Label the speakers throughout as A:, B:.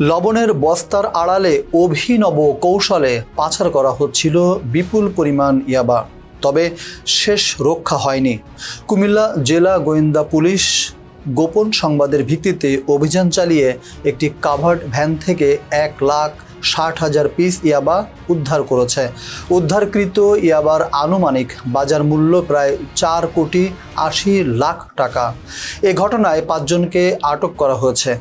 A: লবণের বস্তার আড়ালে অভিনব কৌশলে পাচার করা হচ্ছিল বিপুল পরিমাণ ইয়াবা। তবে শেষ রক্ষা হয়নি। কুমিল্লা জেলা গোয়েন্দা পুলিশ গোপন সংবাদের ভিত্তিতে অভিযান চালিয়ে একটি কাভার্ড ভ্যান থেকে 1,60,000 পিস ইয়াবা উদ্ধার করেছে। উদ্ধারকৃত ইয়াবার আনুমানিক বাজার মূল্য প্রায় 4,80,00,000 টাকা। এ ঘটনায় 5 জনকে আটক করা হয়েছে।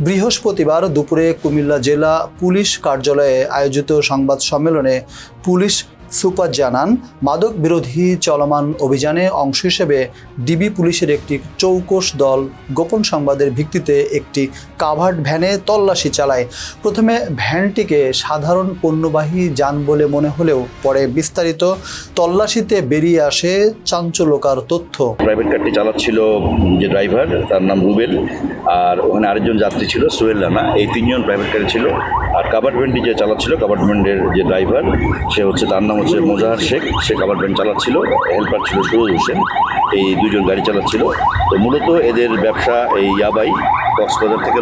A: বৃহস্পতিবার দুপুরে কুমিল্লা জেলা পুলিশ কার্যালয়ে আয়োজিত সংবাদ সম্মেলনে পুলিশ সুপার জানান, মাদক বিরোধী চলমান অভিযানে অংশ হিসেবে ডিবি পুলিশের একটি চৌকস দল গোপন সংবাদের ভিত্তিতে একটি কাভার্ড ভ্যানে তল্লাশি চালায়। প্রথমে ভ্যানটিকে সাধারণ পণ্যবাহী যান বলে মনে হলেও পরে বিস্তারিত তল্লাশিতে বেরিয়ে আসে চাঞ্চল্যকর তথ্য।
B: প্রাইভেট কারটি চালাচ্ছিল যে ড্রাইভার, তার নাম রুবেল, আর ওখানে আরেকজন যাত্রী ছিল সোহেল রানা। এই 3 জন প্রাইভেট কারে ছিল। আর কাভার্ড ভ্যানটি যে চালাচ্ছিল, কাভার্ড ভ্যানের যে ড্রাইভার, সে হচ্ছে, তার নাম হচ্ছে মোজাহার শেখ। সে কাভার্ড ভ্যান চালাচ্ছিল। হেল্পার ছিল সুরজ হোসেন। এই 2 জন গাড়ি চালাচ্ছিল। তো মূলত এদের ব্যবসা এই ইয়াবাই। কক্সবাজার থেকে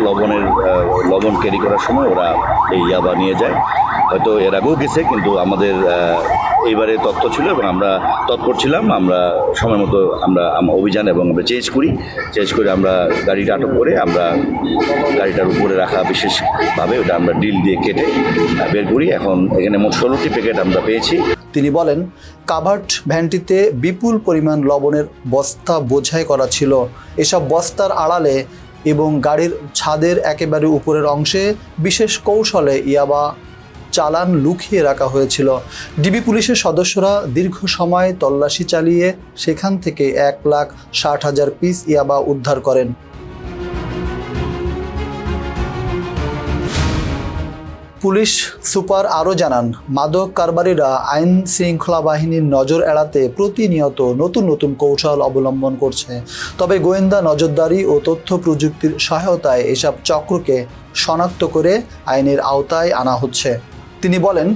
B: লবণ ক্যারি করার সময় ওরা এই ইয়াবা নিয়ে যায়। হয়তো এর আগেও গেছে, কিন্তু আমাদের এইবারে তথ্য ছিল এবং আমরা তৎপর ছিলাম। আমরা সময় মতো আমরা অভিযান এবং আমরা চেঞ্জ করে আমরা গাড়িটা আটক করে আমরা গাড়িটার উপরে রাখা বিশেষভাবে ওটা আমরা ড্রিল দিয়ে কেটে বের করি। এখন এখানে মোট 16টি প্যাকেট আমরা পেয়েছি।
A: তিনি বলেন, কাভার্ড ভ্যানটিতে বিপুল পরিমাণ লবণের বস্তা বোঝাই করা ছিল। এসব বস্তার আড়ালে এবং গাড়ির ছাদের একেবারে উপরের অংশে বিশেষ কৌশলে ইয়াবা চালান লুকিয়ে রাখা হয়েছিল। ডিবি পুলিশের সদস্যরা দীর্ঘ সময় তল্লাশি চালিয়ে সেখান থেকে 1,60,000 পিস ইয়াবা উদ্ধার করেন। পুলিশ সুপার আরও জানান, মাদক কারবারিরা আইন শৃঙ্খলা বাহিনীর নজর এড়াতে প্রতিনিয়ত নতুন নতুন কৌশল অবলম্বন করছে। তবে গোয়েন্দা নজরদারি ও তথ্য প্রযুক্তির সহায়তায় এসব চক্রকে শনাক্ত করে আইনের আওতায় আনা হচ্ছে। তিনি বলেন,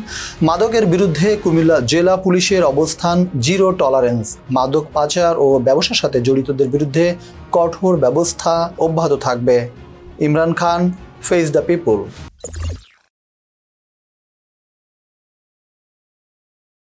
A: মাদকের বিরুদ্ধে কুমিল্লা জেলা পুলিশের অবস্থান জিরো টলারেন্স। মাদক পাচার ও ব্যবসার সাথে জড়িতদের বিরুদ্ধে কঠোর ব্যবস্থা অব্যাহত থাকবে। Imran Khan, face the people.